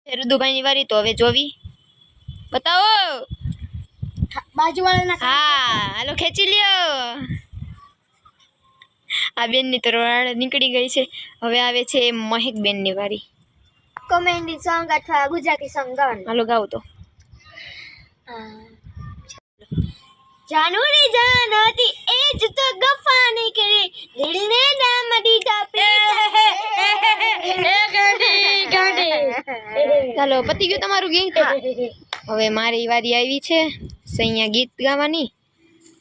રુદુભાઈની વારી તો હવે જોવી બતાવો બાજુવાળાના હા હાલો ખેંચી લ્યો આ બેનની તો રોડ નીકળી ગઈ છે હવે આવે છે મહેક બેનની વારી કોમેડી સોંગ અથવા ગુજરાતી સોંગ ગાવાનું હાલો ગાવ તો જાનુની જાન હતી એ જ તો ગફા નહીં કરે દિલને નામ દીધા ચાલો પતી ગયું તમારું ગીત હવે મારી વારી આવી છે સૈયા ગીત ગાવાની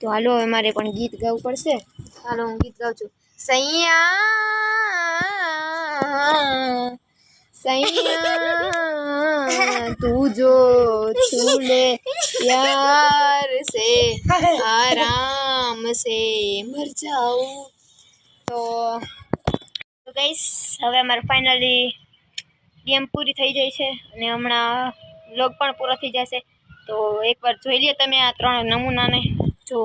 તો હાલો હવે મારે પણ ગીત ગાવું પડશે હાલો હું ગીત ગાઉં છું સૈયા सैया तू जो छूले प्यार से आराम से मर जाऊं तो गाइस હવે અમાર ફાઇનલી ગેમ પૂરી થઈ જાય છે અને હમણાં વ્લોગ પણ પૂરો થઈ જશે તો એકવાર જોઈ લ્યો તમે આ ત્રણ નમૂનાને જો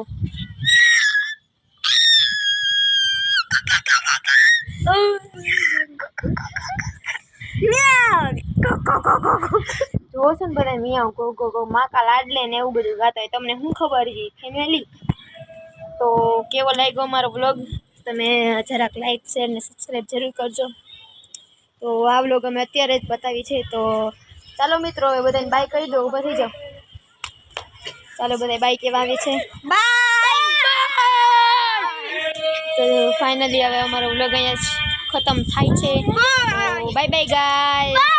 જો છે ને બધા મિયાવ ગો ગો ગો માકા લાડલે ને એવું બધું ગાતા હોય તમને શું ખબર છે ફેમિલી તો કેવો લાગ્યો અમારો વ્લોગ તમે જરાક લાઈક શેર ને સબસ્ક્રાઈબ જરૂર કરજો તો આ વ્લોગ અમે અત્યારે જ બતાવી છે તો ચાલો મિત્રો હવે બધાને બાય કરી દો ઊભા થઈ જાઓ ચાલો બધા બાય કેવા આવે છે તો ફાઇનલી હવે અમારો વ્લોગ અહીંયા જ ખતમ થાય છે બાય બાય ગાય